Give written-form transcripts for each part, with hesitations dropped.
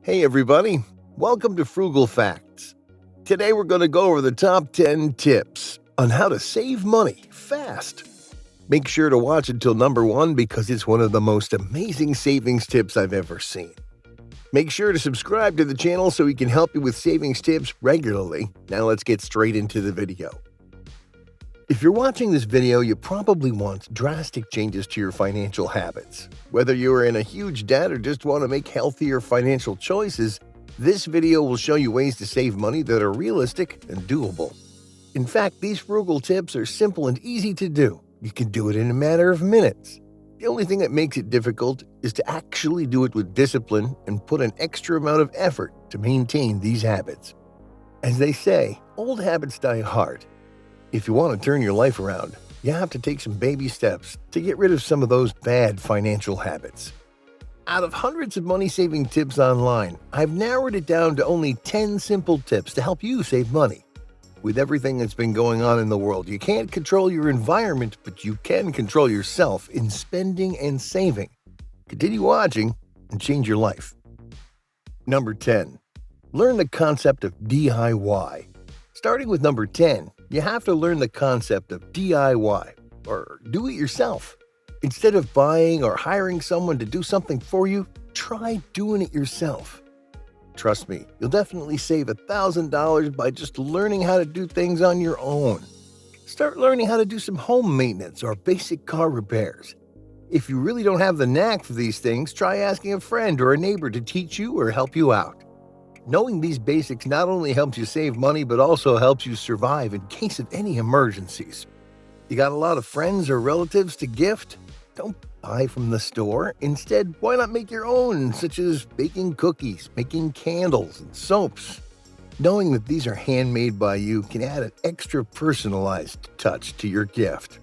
Hey everybody, welcome to Frugal Facts. Today we're going to go over the top 10 tips on how to save money fast. Make sure to watch until number 1 because it's one of the most amazing savings tips I've ever seen. Make sure to subscribe to the channel so we can help you with savings tips regularly. Now let's get straight into the video. If you're watching this video, you probably want drastic changes to your financial habits. Whether you're in a huge debt or just want to make healthier financial choices, this video will show you ways to save money that are realistic and doable. In fact, these frugal tips are simple and easy to do. You can do it in a matter of minutes. The only thing that makes it difficult is to actually do it with discipline and put an extra amount of effort to maintain these habits. As they say, old habits die hard. If you want to turn your life around, you have to take some baby steps to get rid of some of those bad financial habits. Out of hundreds of money-saving tips online, I've narrowed it down to only 10 simple tips to help you save money. With everything that's been going on in the world, you can't control your environment, but you can control yourself in spending and saving. Continue watching and change your life. Number 10. Learn the concept of DIY. Starting with number 10, you have to learn the concept of DIY, or do it yourself. Instead of buying or hiring someone to do something for you, try doing it yourself. Trust me, you'll definitely save $1,000 by just learning how to do things on your own. Start learning how to do some home maintenance or basic car repairs. If you really don't have the knack for these things, try asking a friend or a neighbor to teach you or help you out. Knowing these basics not only helps you save money, but also helps you survive in case of any emergencies. You got a lot of friends or relatives to gift? Don't buy from the store. Instead, why not make your own, such as baking cookies, making candles, and soaps? Knowing that these are handmade by you can add an extra personalized touch to your gift.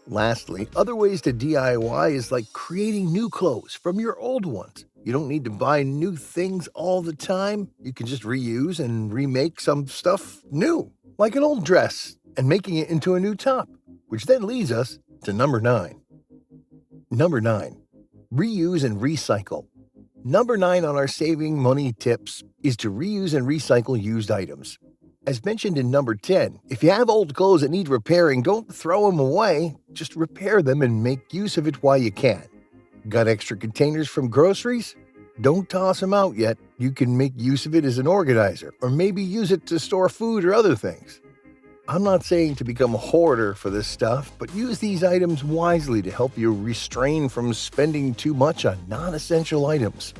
Lastly, other ways to DIY is like creating new clothes from your old ones. You don't need to buy new things all the time. You can just reuse and remake some stuff new, like an old dress, and making it into a new top, which then leads us to number 9. Number 9. Reuse and recycle. Number 9 on our saving money tips is to reuse and recycle used items. As mentioned in number 10, if you have old clothes that need repairing, don't throw them away. Just repair them and make use of it while you can. Got extra containers from groceries? Don't toss them out yet. You can make use of it as an organizer, or maybe use it to store food or other things. I'm not saying to become a hoarder for this stuff, but use these items wisely to help you restrain from spending too much on non-essential items.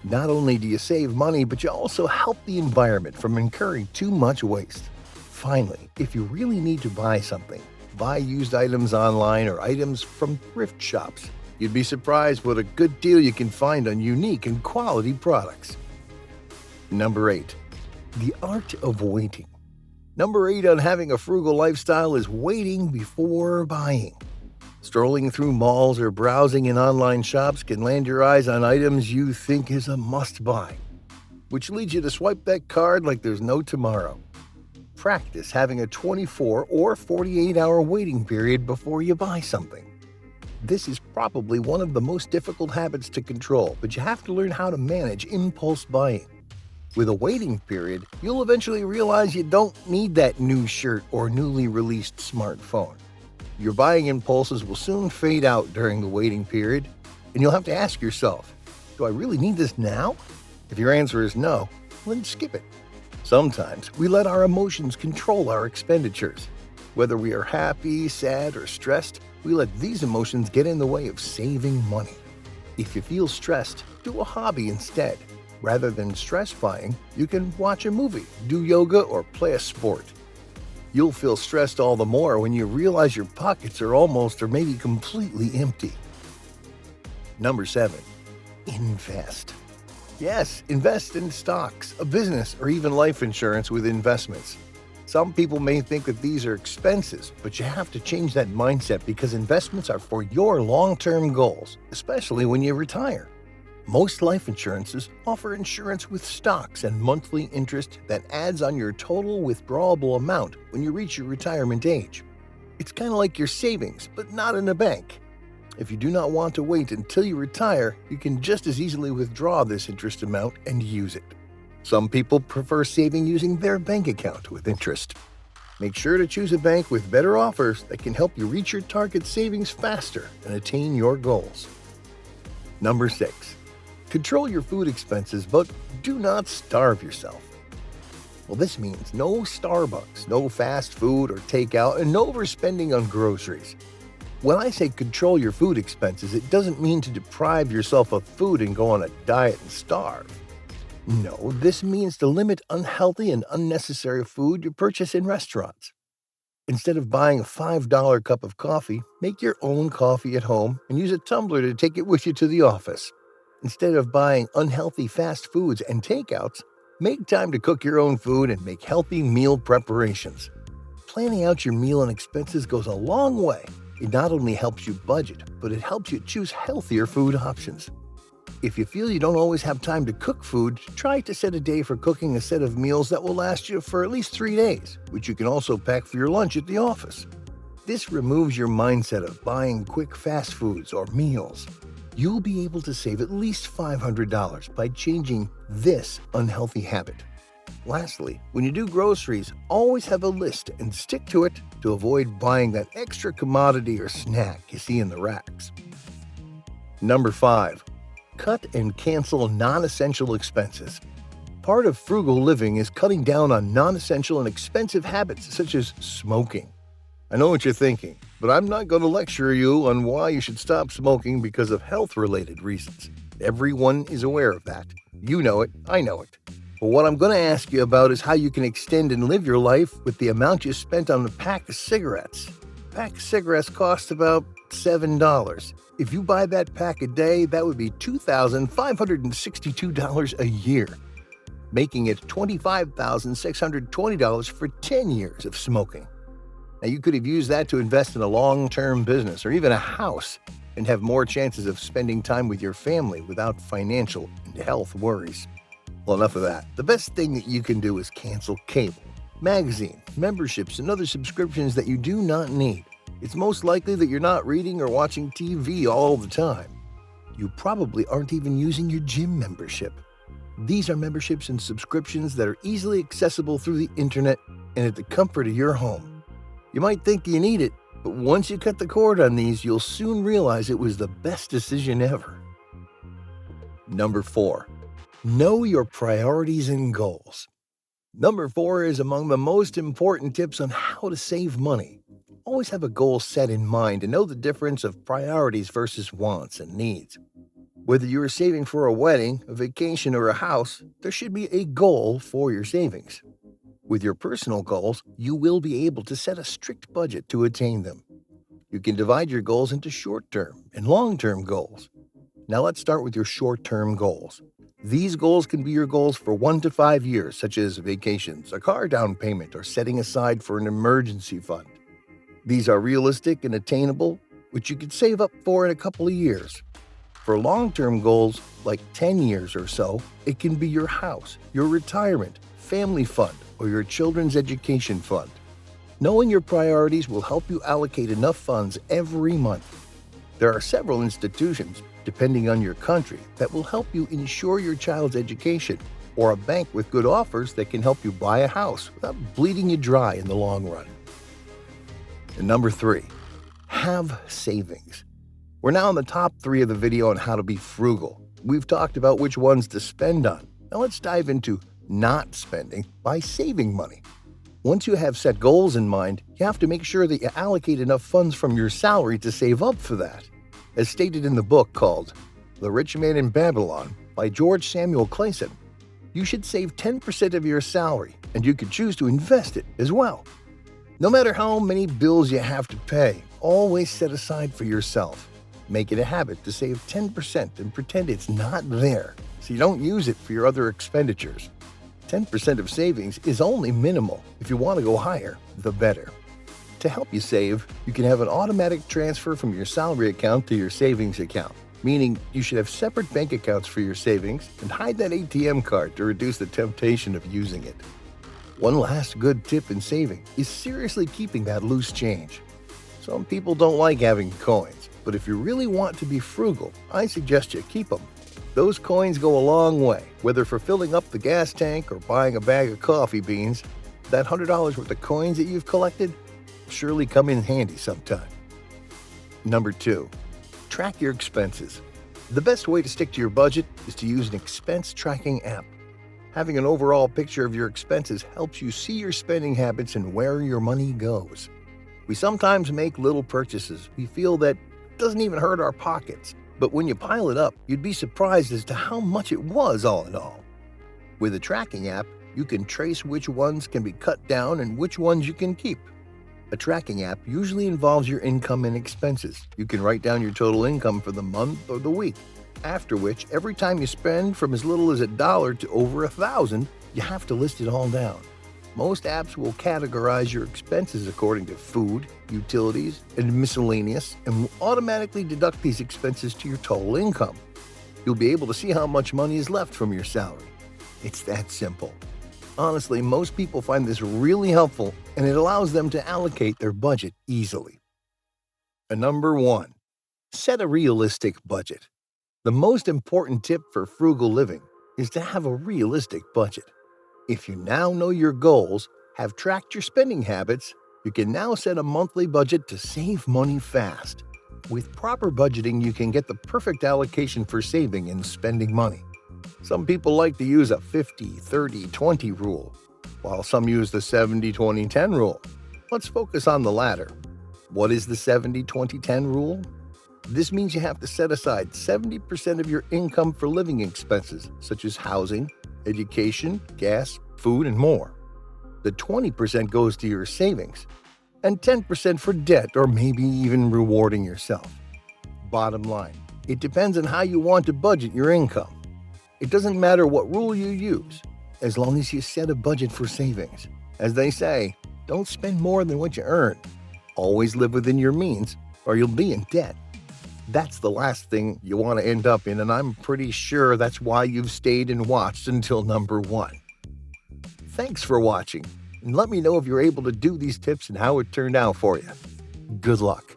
Not only do you save money, but you also help the environment from incurring too much waste. Finally, if you really need to buy something, buy used items online or items from thrift shops. You'd be surprised what a good deal you can find on unique and quality products. Number 8. The art of waiting. Number 8 on having a frugal lifestyle is waiting before buying. Strolling through malls or browsing in online shops can land your eyes on items you think is a must-buy, which leads you to swipe that card like there's no tomorrow. Practice having a 24 or 48-hour waiting period before you buy something. This is probably one of the most difficult habits to control, but you have to learn how to manage impulse buying. With a waiting period, you'll eventually realize you don't need that new shirt or newly released smartphone. Your buying impulses will soon fade out during the waiting period, and you'll have to ask yourself, do I really need this now? If your answer is no, then skip it. Sometimes we let our emotions control our expenditures. Whether we are happy, sad, or stressed, we let these emotions get in the way of saving money. If you feel stressed, do a hobby instead. Rather than stress buying, you can watch a movie, do yoga, or play a sport. You'll feel stressed all the more when you realize your pockets are almost or maybe completely empty. Number 7. Invest. Yes, invest in stocks, a business, or even life insurance with investments. Some people may think that these are expenses, but you have to change that mindset because investments are for your long-term goals, especially when you retire. Most life insurances offer insurance with stocks and monthly interest that adds on your total withdrawable amount when you reach your retirement age. It's kind of like your savings, but not in a bank. If you do not want to wait until you retire, you can just as easily withdraw this interest amount and use it. Some people prefer saving using their bank account with interest. Make sure to choose a bank with better offers that can help you reach your target savings faster and attain your goals. Number 6. Control your food expenses, but do not starve yourself. Well, this means no Starbucks, no fast food or takeout, and no overspending on groceries. When I say control your food expenses, it doesn't mean to deprive yourself of food and go on a diet and starve. No, this means to limit unhealthy and unnecessary food you purchase in restaurants. Instead of buying a $5 cup of coffee, make your own coffee at home and use a tumbler to take it with you to the office. Instead of buying unhealthy fast foods and takeouts, make time to cook your own food and make healthy meal preparations. Planning out your meal and expenses goes a long way. It not only helps you budget, but it helps you choose healthier food options. If you feel you don't always have time to cook food, try to set a day for cooking a set of meals that will last you for at least 3 days, which you can also pack for your lunch at the office. This removes your mindset of buying quick fast foods or meals. You'll be able to save at least $500 by changing this unhealthy habit. Lastly, when you do groceries, always have a list and stick to it to avoid buying that extra commodity or snack you see in the racks. Number 5. Cut and cancel non-essential expenses. Part of frugal living is cutting down on non-essential and expensive habits such as smoking. I know what you're thinking, but I'm not going to lecture you on why you should stop smoking because of health-related reasons. Everyone is aware of that. You know it, I know it. But what I'm going to ask you about is how you can extend and live your life with the amount you spent on a pack of cigarettes. A pack of cigarettes costs about $7. If you buy that pack a day, that would be $2,562 a year, making it $25,620 for 10 years of smoking. Now, you could have used that to invest in a long-term business or even a house and have more chances of spending time with your family without financial and health worries. Well, enough of that. The best thing that you can do is cancel cable, magazine, memberships, and other subscriptions that you do not need. It's most likely that you're not reading or watching TV all the time. You probably aren't even using your gym membership. These are memberships and subscriptions that are easily accessible through the internet and at the comfort of your home. You might think you need it, but once you cut the cord on these, you'll soon realize it was the best decision ever. Number 4. Know your priorities and goals. Number 4 is among the most important tips on how to save money. Always have a goal set in mind and know the difference of priorities versus wants and needs. Whether you are saving for a wedding, a vacation, or a house, there should be a goal for your savings. With your personal goals, you will be able to set a strict budget to attain them. You can divide your goals into short-term and long-term goals. Now let's start with your short-term goals. These goals can be your goals for 1 to 5 years, such as vacations, a car down payment, or setting aside for an emergency fund. These are realistic and attainable, which you could save up for in a couple of years. For long-term goals, like 10 years or so, it can be your house, your retirement, family fund, or your children's education fund. Knowing your priorities will help you allocate enough funds every month. There are several institutions, depending on your country, that will help you ensure your child's education, or a bank with good offers that can help you buy a house without bleeding you dry in the long run. And number 3, have savings. We're now in the top 3 of the video on how to be frugal. We've talked about which ones to spend on. Now let's dive into not spending by saving money. Once you have set goals in mind, you have to make sure that you allocate enough funds from your salary to save up for that. As stated in the book called The Rich Man in Babylon by George Samuel Clayson, you should save 10% of your salary, and you can choose to invest it as well. No matter how many bills you have to pay, always set aside for yourself. Make it a habit to save 10% and pretend it's not there, so you don't use it for your other expenditures. 10% of savings is only minimal. If you want to go higher, the better. To help you save, you can have an automatic transfer from your salary account to your savings account, meaning you should have separate bank accounts for your savings and hide that ATM card to reduce the temptation of using it. One last good tip in saving is seriously keeping that loose change. Some people don't like having coins. But if you really want to be frugal, I suggest you keep them. Those coins go a long way, whether for filling up the gas tank or buying a bag of coffee beans. That $100 worth of coins that you've collected surely come in handy sometime. Number 2, track your expenses. The best way to stick to your budget is to use an expense tracking app. Having an overall picture of your expenses helps you see your spending habits and where your money goes. We sometimes make little purchases we feel that doesn't even hurt our pockets, but when you pile it up, you'd be surprised as to how much it was all in all. With a tracking app, you can trace which ones can be cut down and which ones you can keep. A tracking app usually involves your income and expenses. You can write down your total income for the month or the week, after which every time you spend from as little as $1 to over $1,000, you have to list it all down. Most apps will categorize your expenses according to food, utilities, and miscellaneous, and will automatically deduct these expenses to your total income. You'll be able to see how much money is left from your salary. It's that simple. Honestly, most people find this really helpful, and it allows them to allocate their budget easily. Number 1, set a realistic budget. The most important tip for frugal living is to have a realistic budget. If you now know your goals, have tracked your spending habits, you can now set a monthly budget to save money fast. With proper budgeting, you can get the perfect allocation for saving and spending money. Some people like to use a 50-30-20 rule, while some use the 70-20-10 rule. Let's focus on the latter. What is the 70-20-10 rule? This means you have to set aside 70% of your income for living expenses, such as housing, education, gas, food, and more. The 20% goes to your savings, and 10% for debt or maybe even rewarding yourself. Bottom line, it depends on how you want to budget your income. It doesn't matter what rule you use, as long as you set a budget for savings. As they say, don't spend more than what you earn. Always live within your means, or you'll be in debt. That's the last thing you want to end up in, and I'm pretty sure that's why you've stayed and watched until number 1. Thanks for watching, and let me know if you're able to do these tips and how it turned out for you. Good luck.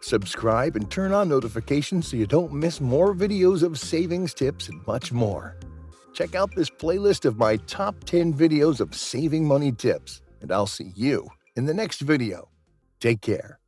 Subscribe and turn on notifications so you don't miss more videos of savings tips and much more. Check out this playlist of my top 10 videos of saving money tips, and I'll see you in the next video. Take care.